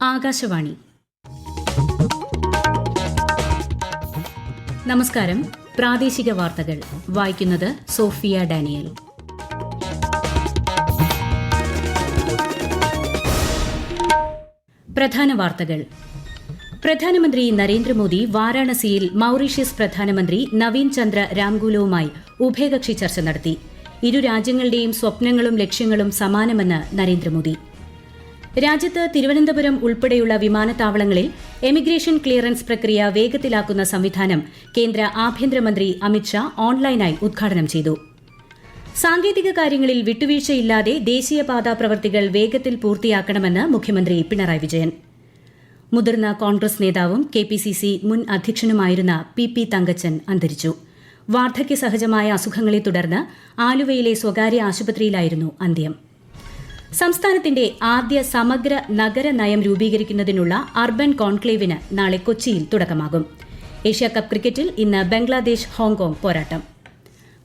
ആകാശവാണി. നമസ്കാരം. പ്രാദേശിക വാർത്തകൾ വായിക്കുന്നത് സോഫിയ ഡാനിയൽ. പ്രധാന വാർത്തകൾ. പ്രധാനമന്ത്രി നരേന്ദ്രമോദി വാരാണസിയിൽ മൌറീഷ്യസ് പ്രധാനമന്ത്രി നവീൻ ചന്ദ്ര രാംഗുലുവുമായി ഉഭയകക്ഷി ചർച്ച നടത്തി. ഇരു രാജ്യങ്ങളുടെയും സ്വപ്നങ്ങളും ലക്ഷ്യങ്ങളും സമാനമെന്ന് നരേന്ദ്രമോദി. രാജ്യത്ത് തിരുവനന്തപുരം ഉൾപ്പെടെയുള്ള വിമാനത്താവളങ്ങളിൽ എമിഗ്രേഷൻ ക്ലിയറൻസ് പ്രക്രിയ വേഗത്തിലാക്കുന്ന സംവിധാനം കേന്ദ്ര ആഭ്യന്തരമന്ത്രി അമിത്ഷാ ഓൺലൈനായി ഉദ്ഘാടനം ചെയ്തു. സാങ്കേതിക കാര്യങ്ങളിൽ വിട്ടുവീഴ്ചയില്ലാതെ ദേശീയപാതാ പ്രവൃത്തികൾ വേഗത്തിൽ പൂർത്തിയാക്കണമെന്ന് മുഖ്യമന്ത്രി പിണറായി വിജയൻ. മുതിർന്ന കോൺഗ്രസ് നേതാവും കെപിസിസി മുൻ അധ്യക്ഷനുമായിരുന്ന പി തങ്കച്ചൻ അന്തരിച്ചു. വാർദ്ധക്യസഹജമായ അസുഖങ്ങളെ തുടർന്ന് ആലുവയിലെ സ്വകാര്യ ആശുപത്രിയിലായിരുന്നു അന്ത്യം. സംസ്ഥാനത്തിന്റെ ആദ്യ സമഗ്ര നഗര നയം രൂപീകരിക്കുന്നതിനുള്ള അർബൻ കോൺക്ലേവിന് നാളെ കൊച്ചിയിൽ തുടക്കമാകും. ഏഷ്യാകപ്പ് ക്രിക്കറ്റിൽ ഇന്ന് ബംഗ്ലാദേശ് ഹോങ്കോങ് പോരാട്ടം.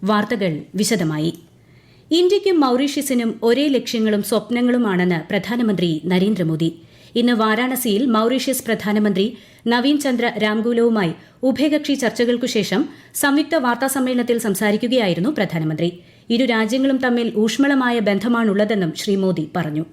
വാർത്തകൾ വിശദമായി. ഇന്ത്യയ്ക്കും മൌറീഷ്യസിനും ഒരേ ലക്ഷ്യങ്ങളും സ്വപ്നങ്ങളുമാണെന്ന് പ്രധാനമന്ത്രി നരേന്ദ്രമോദി. ഇന്ന് വാരാണസിയിൽ മൌറീഷ്യസ് പ്രധാനമന്ത്രി നവീൻ ചന്ദ്ര രാംഗുലുവുമായി ഉഭയകക്ഷി ചർച്ചകൾക്കുശേഷം സംയുക്ത വാർത്താസമ്മേളനത്തിൽ സംസാരിക്കുകയായിരുന്നു പ്രധാനമന്ത്രി. ഇരു രാജ്യങ്ങളും തമ്മിൽ ഊഷ്മളമായ ബന്ധമാണുള്ളതെന്നും ശ്രീ മോദി പറഞ്ഞു.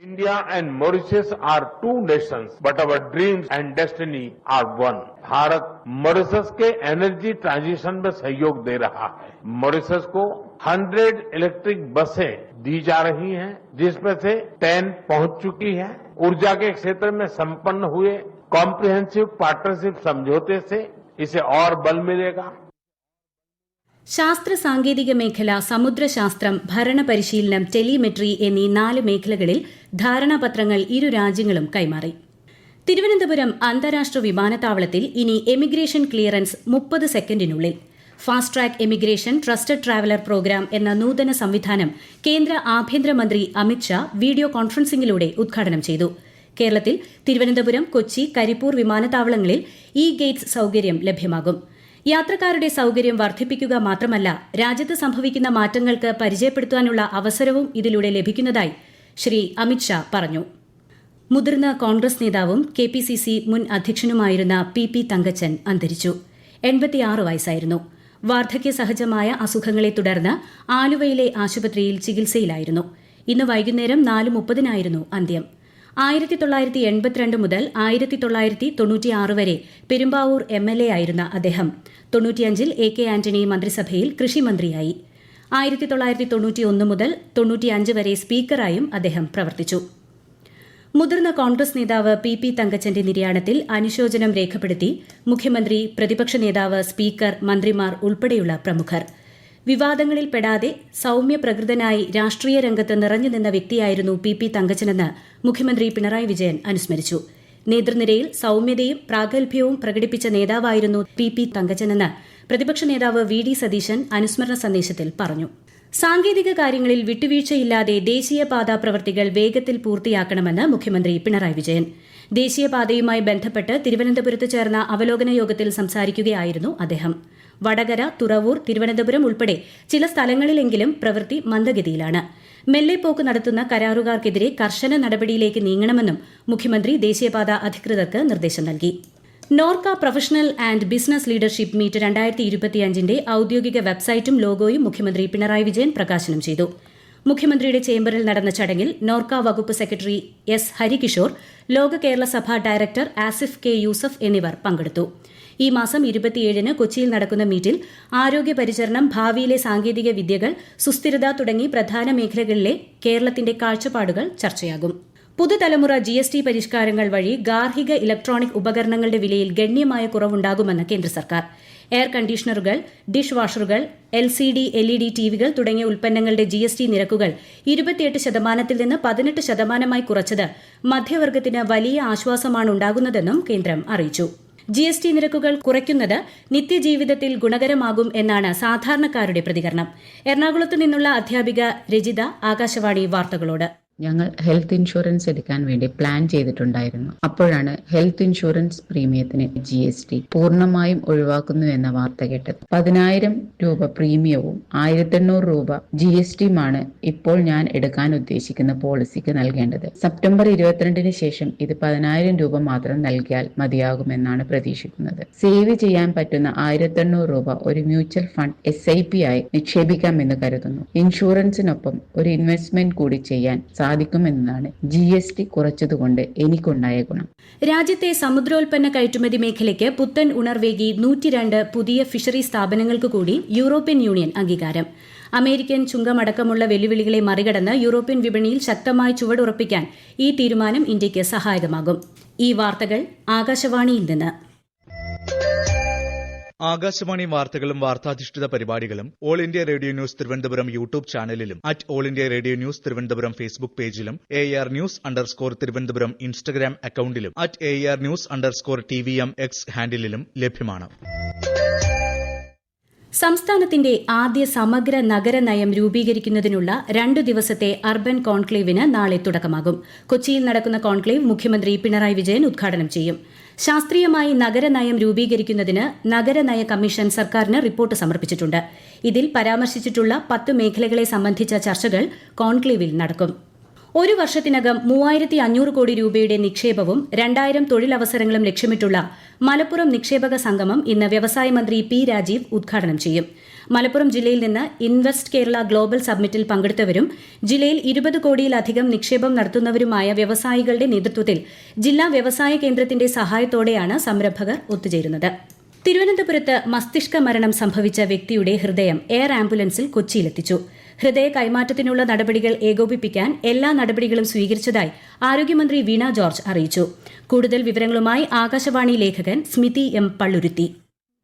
India and Mauritius are two nations, but our dreams and destiny are one. Bharat Mauritius के एनर्जी ट्रांजिशन में सहयोग दे रहा है. मॉरिशस को 100 इलेक्ट्रिक बसें दी जा रही हैं, जिसमें से 10 पहुंच चुकी हैं. ऊर्जा के क्षेत्र में संपन्न हुए कॉम्प्रिहेंसिव पार्टनरशिप समझौते से इसे और बल मिलेगा. ശാസ്ത്ര സാങ്കേതിക മേഖല, സമുദ്രശാസ്ത്രം, ഭരണപരിശീലനം, ടെലിമെട്രി എന്നീ 4 മേഖലകളിൽ ധാരണാപത്രങ്ങൾ ഇരു രാജ്യങ്ങളും കൈമാറി. തിരുവനന്തപുരം അന്താരാഷ്ട്ര വിമാനത്താവളത്തിൽ ഇനി എമിഗ്രേഷൻ ക്ലിയറൻസ് 30 സെക്കൻഡിനുള്ളിൽ. Fast track emigration trusted traveller programme എന്ന നൂതന സംവിധാനം കേന്ദ്ര ആഭ്യന്തരമന്ത്രി അമിത്ഷാ വീഡിയോ കോൺഫറൻസിംഗിലൂടെ ഉദ്ഘാടനം ചെയ്തു. കേരളത്തിൽ തിരുവനന്തപുരം, കൊച്ചി, കരിപ്പൂർ വിമാനത്താവളങ്ങളിൽ ഇ ഗേറ്റ്സ് സൌകര്യം ലഭ്യമാകും. യാത്രക്കാരുടെ സൌകര്യം വർദ്ധിപ്പിക്കുക മാത്രമല്ല, രാജ്യത്ത് സംഭവിക്കുന്ന മാറ്റങ്ങൾക്ക് പരിചയപ്പെടുത്താനുള്ള അവസരവും ഇതിലൂടെ ലഭിക്കുന്നതായി ശ്രീ അമിത്ഷാ പറഞ്ഞു. മുതിർന്ന കോൺഗ്രസ് നേതാവും കെപിസിസി മുൻ അധ്യക്ഷനുമായിരുന്ന പി തങ്കച്ചൻ അന്തരിച്ചു. 86 വയസ്സായിരുന്നു. വാർദ്ധക്യസഹജമായ അസുഖങ്ങളെ തുടർന്ന് ആലുവയിലെ ആശുപത്രിയിൽ ചികിത്സയിലായിരുന്നു. ഇന്ന് വൈകുന്നേരം 4:30 അന്ത്യം. 1982 മുതൽ 1996 വരെ പെരുമ്പാവൂർ MLA ആയിരുന്ന അദ്ദേഹം 95-ൽ AK ആന്റണി മന്ത്രിസഭയിൽ കൃഷിമന്ത്രിയായി. 1991 മുതൽ 95 വരെ സ്പീക്കറായും അദ്ദേഹം പ്രവർത്തിച്ചു. മുതിർന്ന കോൺഗ്രസ് നേതാവ് പി തങ്കച്ചന്റെ നിര്യാണത്തിൽ അനുശോചനം രേഖപ്പെടുത്തി മുഖ്യമന്ത്രി, പ്രതിപക്ഷ നേതാവ്, സ്പീക്കർ, മന്ത്രിമാർ ഉൾപ്പെടെയുള്ള പ്രമുഖർ. വിവാദങ്ങളിൽപ്പെടാതെ സൌമ്യപ്രകൃതനായി രാഷ്ട്രീയ രംഗത്ത് നിറഞ്ഞുനിന്ന വ്യക്തിയായിരുന്നു പി തങ്കച്ചനെന്ന് മുഖ്യമന്ത്രി പിണറായി വിജയൻ അനുസ്മരിച്ചു. നേതൃനിരയിൽ സൌമ്യതയും പ്രാഗൽഭ്യവും പ്രകടിപ്പിച്ച നേതാവായിരുന്നു പി തങ്കച്ചനെന്ന് പ്രതിപക്ഷ നേതാവ് VD സതീശൻ അനുസ്മരണ സന്ദേശത്തിൽ പറഞ്ഞു. സാങ്കേതിക കാര്യങ്ങളിൽ വിട്ടുവീഴ്ചയില്ലാതെ ദേശീയപാതാ പ്രവൃത്തികൾ വേഗത്തിൽ പൂർത്തിയാക്കണമെന്ന് മുഖ്യമന്ത്രി പിണറായി വിജയൻ. ദേശീയപാതയുമായി ബന്ധപ്പെട്ട് തിരുവനന്തപുരത്ത് ചേർന്ന അവലോകന യോഗത്തിൽ സംസാരിക്കുകയായിരുന്നു അദ്ദേഹം. വടകര, തുറവൂർ, തിരുവനന്തപുരം ഉൾപ്പെടെ ചില സ്ഥലങ്ങളിലെങ്കിലും പ്രവൃത്തി മന്ദഗതിയിലാണ്. മെല്ലെപ്പോക്ക് നടത്തുന്ന കരാറുകാർക്കെതിരെ കർശന നടപടിയിലേക്ക് നീങ്ങണമെന്നും മുഖ്യമന്ത്രി ദേശീയപാത അധികൃതർക്ക് നിർദ്ദേശം നൽകി. NORKA professional and business leadership meet 2025ന്റെ ഔദ്യോഗിക വെബ്സൈറ്റും ലോഗോയും മുഖ്യമന്ത്രി പിണറായി വിജയൻ പ്രകാശനം ചെയ്തു. മുഖ്യമന്ത്രിയുടെ ചേംബറിൽ നടന്ന ചടങ്ങിൽ നോർക്ക വകുപ്പ് സെക്രട്ടറി S ഹരികിഷോർ, ലോക കേരള സഭ ഡയറക്ടർ ആസിഫ് K യൂസഫ് എന്നിവർ പങ്കെടുത്തു. ഈ മാസം 27-ന് കൊച്ചിയിൽ നടക്കുന്ന മീറ്റിൽ ആരോഗ്യ പരിചരണം, ഭാവിയിലെ സാങ്കേതിക വിദ്യകൾ, സുസ്ഥിരത തുടങ്ങി പ്രധാന മേഖലകളിലെ കേരളത്തിന്റെ കാഴ്ചപ്പാടുകൾ ചർച്ചയാകും. പുതുതലമുറ GST പരിഷ്കാരങ്ങൾ വഴി ഗാർഹിക ഇലക്ട്രോണിക് ഉപകരണങ്ങളുടെ വിലയിൽ ഗണ്യമായ കുറവുണ്ടാകുമെന്ന് കേന്ദ്ര സർക്കാർ. എയർ കണ്ടീഷണറുകൾ, ഡിഷ് വാഷറുകൾ, LCD, LED ടിവികൾ തുടങ്ങിയ ഉൽപ്പന്നങ്ങളുടെ GST നിരക്കുകൾ 28% നിന്ന് 18% കുറച്ചത് മധ്യവർഗത്തിന് വലിയ ആശ്വാസമാണ് ഉണ്ടാകുന്നതെന്നും കേന്ദ്രം അറിയിച്ചു. GST നിരക്കുകൾ കുറയ്ക്കുന്നത് നിത്യജീവിതത്തിൽ ഗുണകരമാകും എന്നാണ് സാധാരണക്കാരുടെ പ്രതികരണം. എറണാകുളത്ത് നിന്നുള്ള അധ്യാപിക രജിത ആകാശവാണി വാർത്തകളോട്. ഞങ്ങൾ ഹെൽത്ത് ഇൻഷുറൻസ് എടുക്കാൻ വേണ്ടി പ്ലാൻ ചെയ്തിട്ടുണ്ടായിരുന്നു. അപ്പോഴാണ് ഹെൽത്ത് ഇൻഷുറൻസ് പ്രീമിയത്തിന് GST പൂർണ്ണമായും ഒഴിവാക്കുന്നു എന്ന വാർത്ത കേട്ടത്. 10,000 രൂപ പ്രീമിയവും 1,800 രൂപ GSTയുമാണ് ഇപ്പോൾ ഞാൻ എടുക്കാൻ ഉദ്ദേശിക്കുന്ന പോളിസിക്ക് നൽകേണ്ടത്. സെപ്റ്റംബർ 22 ശേഷം ഇത് 10,000 രൂപ മാത്രം നൽകിയാൽ മതിയാകുമെന്നാണ് പ്രതീക്ഷിക്കുന്നത്. സേവ് ചെയ്യാൻ പറ്റുന്ന 1,800 രൂപ ഒരു മ്യൂച്വൽ ഫണ്ട് SIP ആയി നിക്ഷേപിക്കാമെന്ന് കരുതുന്നു. ഇൻഷുറൻസിനൊപ്പം ഒരു ഇൻവെസ്റ്റ്മെന്റ് കൂടി ചെയ്യാൻ സാധിക്കുമെന്നാണ് GST കുറച്ചതുകൊണ്ട് എനിക്കുണ്ടായ ഗുണം. രാജ്യത്തെ സമുദ്രോൽപ്പന്ന കയറ്റുമതി മേഖലയ്ക്ക് പുത്തൻ ഉണർവേകി 102 പുതിയ ഫിഷറി സ്ഥാപനങ്ങൾക്ക് കൂടി യൂറോപ്യൻ യൂണിയൻ അംഗീകാരം. അമേരിക്കൻ ചുങ്കമടക്കമുള്ള വെല്ലുവിളികളെ മറികടന്ന് യൂറോപ്യൻ വിപണിയിൽ ശക്തമായി ചുവടുറപ്പിക്കാൻ ഈ തീരുമാനം ഇന്ത്യയ്ക്ക് സഹായകമാകും. ഈ വാർത്തകൾ ആകാശവാണിയിൽ നിന്ന്. ആകാശവാണി വാർത്തകളും വാർത്താധിഷ്ഠിത പരിപാടികളും All India Radio news Thiruvananthapuram YouTube ചാനലിലും All India Radio news Thiruvananthapuram Facebook പേജിലും AR News_ തിരുവനന്തപുരം ഇൻസ്റ്റഗ്രാം അക്കൌണ്ടിലും AR News_TVM X ഹാൻഡിലും ലഭ്യമാണ്. സംസ്ഥാനത്തിന്റെ ആദ്യ സമഗ്ര നഗരനയം രൂപീകരിക്കുന്നതിനുള്ള 2 ദിവസത്തെ അർബൻ കോൺക്ലേവിന് നാളെ തുടക്കമാകും. കൊച്ചിയിൽ നടക്കുന്ന കോൺക്ലേവ് മുഖ്യമന്ത്രി പിണറായി വിജയൻ ഉദ്ഘാടനം ചെയ്യും. ശാസ്ത്രീയമായി നഗരനയം രൂപീകരിക്കുന്നതിന് നഗരനയ കമ്മീഷൻ സർക്കാരിന് റിപ്പോർട്ട് സമർപ്പിച്ചിട്ടുണ്ട്. ഇതിൽ പരാമർശിച്ചിട്ടുള്ള 10 മേഖലകളെ സംബന്ധിച്ച ചർച്ചകൾ കോൺക്ലേവിൽ നടക്കും. ഒരു വർഷത്തിനകം 3,500 കോടി രൂപയുടെ നിക്ഷേപവും 2,000 തൊഴിലവസരങ്ങളും ലക്ഷ്യമിട്ടുള്ള മലപ്പുറം നിക്ഷേപക സംഗമം ഇന്ന് വ്യവസായ മന്ത്രി P. രാജീവ് ഉദ്ഘാടനം ചെയ്യും. മലപ്പുറം ജില്ലയിൽ നിന്ന് ഇൻവെസ്റ്റ് കേരള ഗ്ലോബൽ സബ്മിറ്റിൽ പങ്കെടുത്തവരും ജില്ലയിൽ 20 കോടിയിലധികം നിക്ഷേപം നടത്തുന്നവരുമായ വ്യവസായികളുടെ നേതൃത്വത്തിൽ ജില്ലാ വ്യവസായ കേന്ദ്രത്തിന്റെ സഹായത്തോടെയാണ് സംരംഭകർ ഒത്തുചേരുന്നത്. തിരുവനന്തപുരത്ത് മസ്തിഷ്ക മരണം സംഭവിച്ച വ്യക്തിയുടെ ഹൃദയം എയർ ആംബുലൻസിൽ കൊച്ചിയിലെത്തിച്ചു. ഹൃദയ കൈമാറ്റത്തിനുള്ള നടപടികൾ ഏകോപിപ്പിക്കാൻ എല്ലാ നടപടികളും സ്വീകരിച്ചതായി ആരോഗ്യമന്ത്രി വീണ ജോർജ് അറിയിച്ചു. കൂടുതൽ വിവരങ്ങളുമായി ആകാശവാണി ലേഖകൻ സ്മിതി M. പള്ളുരുത്തി.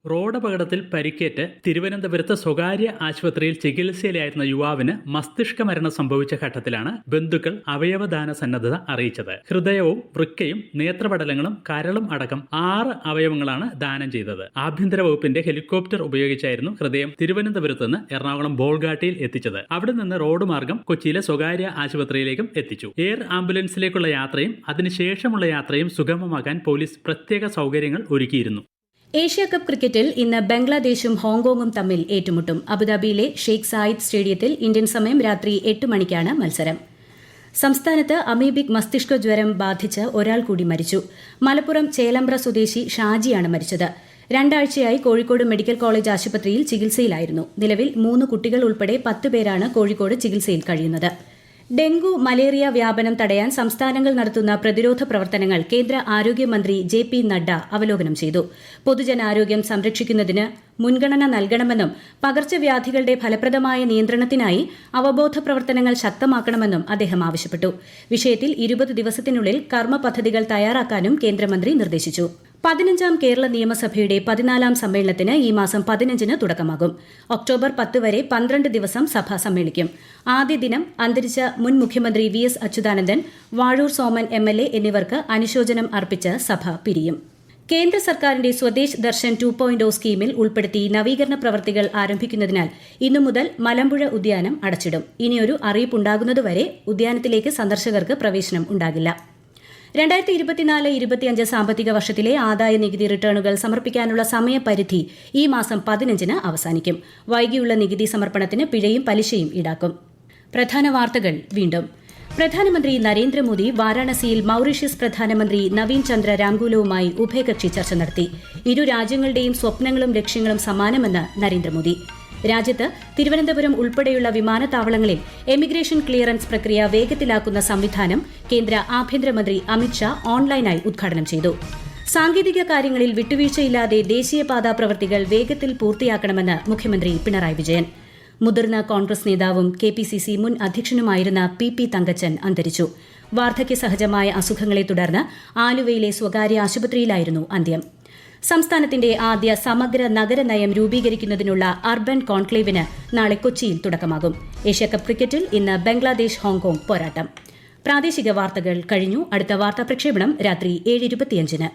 റോഡപകടത്തിൽ പരിക്കേറ്റ് തിരുവനന്തപുരത്ത് സ്വകാര്യ ആശുപത്രിയിൽ ചികിത്സയിലായിരുന്ന യുവാവിന് മസ്തിഷ്ക മരണം സംഭവിച്ച ഘട്ടത്തിലാണ് ബന്ധുക്കൾ അവയവദാന സന്നദ്ധത അറിയിച്ചത്. ഹൃദയവും വൃക്കയും നേത്രപടലങ്ങളും കരളും അടക്കം 6 അവയവങ്ങളാണ് ദാനം ചെയ്തത്. ആഭ്യന്തര വകുപ്പിന്റെ ഹെലികോപ്റ്റർ ഉപയോഗിച്ചായിരുന്നു ഹൃദയം തിരുവനന്തപുരത്ത് നിന്ന് എറണാകുളം ബോൾഗാട്ടിയിൽ എത്തിച്ചത്. അവിടെ നിന്ന് റോഡ് മാർഗം കൊച്ചിയിലെ സ്വകാര്യ ആശുപത്രിയിലേക്കും എത്തിച്ചു. എയർ ആംബുലൻസിലേക്കുള്ള യാത്രയും അതിനുശേഷമുള്ള യാത്രയും സുഗമമാക്കാൻ പോലീസ് പ്രത്യേക സൗകര്യങ്ങൾ ഒരുക്കിയിരുന്നു. ഏഷ്യാകപ്പ് ക്രിക്കറ്റിൽ ഇന്ന് ബംഗ്ലാദേശും ഹോങ്കോങ്ങും തമ്മിൽ ഏറ്റുമുട്ടും. അബുദാബിയിലെ ഷെയ്ഖ് സായിദ് സ്റ്റേഡിയത്തിൽ ഇന്ത്യൻ സമയം രാത്രി 8 മണിക്കാണ് മത്സരം. സംസ്ഥാനത്ത് അമീബിക് മസ്തിഷ്ക ജ്വരം ബാധിച്ച് ഒരാൾ കൂടി മരിച്ചു. മലപ്പുറം ചേലമ്പ്ര സ്വദേശി ഷാജിയാണ് മരിച്ചത്. 2 ആഴ്ചയായി കോഴിക്കോട് മെഡിക്കൽ കോളേജ് ആശുപത്രിയിൽ ചികിത്സയിലായിരുന്നു. നിലവിൽ 3 കുട്ടികൾ ഉൾപ്പെടെ 10 പേരാണ് കോഴിക്കോട് ചികിത്സയിൽ കഴിയുന്നത്. ഡെങ്കു മലേറിയ വ്യാപനം തടയാൻ സംസ്ഥാനങ്ങൾ നടത്തുന്ന പ്രതിരോധ പ്രവർത്തനങ്ങൾ കേന്ദ്ര ആരോഗ്യമന്ത്രി JP നഡ്ഡ അവലോകനം ചെയ്തു. പൊതുജനാരോഗ്യം സംരക്ഷിക്കുന്നതിന് മുൻഗണന നൽകണമെന്നും പകർച്ചവ്യാധികളുടെ ഫലപ്രദമായ നിയന്ത്രണത്തിനായി അവബോധ പ്രവർത്തനങ്ങൾ ശക്തമാക്കണമെന്നും അദ്ദേഹം ആവശ്യപ്പെട്ടു. വിഷയത്തിൽ 20 ദിവസത്തിനുള്ളിൽ കർമ്മ പദ്ധതികൾ തയ്യാറാക്കാനും കേന്ദ്രമന്ത്രി നിർദ്ദേശിച്ചു. 15ാം കേരള നിയമസഭയുടെ 14ാം സമ്മേളനത്തിന് ഈ മാസം 15-ന് തുടക്കമാകും. ഒക്ടോബർ 10 വരെ 12 ദിവസം സഭ സമ്മേളിക്കും. ആദ്യ ദിനം അന്തരിച്ച മുൻ മുഖ്യമന്ത്രി VS അച്യുതാനന്ദൻ, വാഴൂർ സോമൻ MLA എന്നിവർക്ക് അനുശോചനം അർപ്പിച്ച് സഭ പിരിയും. കേന്ദ്ര സർക്കാരിന്റെ സ്വദേശ് ദർശൻ 2.0 സ്കീമിൽ ഉൾപ്പെടുത്തി നവീകരണ പ്രവൃത്തികൾ ആരംഭിക്കുന്നതിനാൽ ഇന്നു മുതൽ മലമ്പുഴ ഉദ്യാനം അടച്ചിടും. ഇനിയൊരു അറിയിപ്പുണ്ടാകുന്നതുവരെ ഉദ്യാനത്തിലേക്ക് സന്ദർശകർക്ക് പ്രവേശനം ഉണ്ടാകില്ല. 2024-25 സാമ്പത്തിക വർഷത്തിലെ ആദായ നികുതി റിട്ടേണുകൾ സമർപ്പിക്കാനുള്ള സമയപരിധി ഈ മാസം 15-ന് അവസാനിക്കും. വൈകിയുള്ള നികുതി സമർപ്പണത്തിന് പിഴയും പലിശയും ഈടാക്കും. പ്രധാന വാർത്തകൾ വീണ്ടും. പ്രധാനമന്ത്രി നരേന്ദ്രമോദി വാരാണസിയിൽ മൌറീഷ്യസ് പ്രധാനമന്ത്രി നവീൻ ചന്ദ്ര രാംഗൂലവുമായി ഉഭയകക്ഷി ചർച്ച നടത്തി. ഇരു രാജ്യങ്ങളുടെയും സ്വപ്നങ്ങളും ലക്ഷ്യങ്ങളും സമാനമെന്ന് നരേന്ദ്രമോദി. രാജ്യത്ത് തിരുവനന്തപുരം ഉൾപ്പെടെയുള്ള വിമാനത്താവളങ്ങളിൽ എമിഗ്രേഷൻ ക്ലിയറൻസ് പ്രക്രിയ വേഗത്തിലാക്കുന്ന സംവിധാനം കേന്ദ്ര ആഭ്യന്തരമന്ത്രി അമിത്ഷാ ഓൺലൈനായി ഉദ്ഘാടനം ചെയ്തു. സാങ്കേതിക കാര്യങ്ങളിൽ വിട്ടുവീഴ്ചയില്ലാതെ ദേശീയപാതാ പ്രവൃത്തികൾ വേഗത്തിൽ പൂർത്തിയാക്കണമെന്ന് മുഖ്യമന്ത്രി പിണറായി വിജയൻ. മുതിർന്ന കോൺഗ്രസ് നേതാവും KPCC മുൻ അധ്യക്ഷനുമായിരുന്ന PP തങ്കച്ചൻ അന്തരിച്ചു. വാർദ്ധക്യ സഹജമായ അസുഖങ്ങളെ തുടർന്ന് ആലുവയിലെ സ്വകാര്യ ആശുപത്രിയിലായിരുന്നു അന്ത്യം. സംസ്ഥാനത്തിന്റെ ആദ്യ സമഗ്ര നഗരനയം രൂപീകരിക്കുന്നതിനുള്ള അർബൻ കോൺക്ലേവിന് നാളെ കൊച്ചിയിൽ തുടക്കമാകും. ഏഷ്യാകപ്പ് ക്രിക്കറ്റിൽ ഇന്ന് ബംഗ്ലാദേശ് ഹോങ്കോങ് പോരാട്ടം. പ്രാദേശിക വാർത്തകൾ കഴിഞ്ഞു. അടുത്ത വാർത്താ പ്രക്ഷേപണം രാത്രി 7:25-ന്.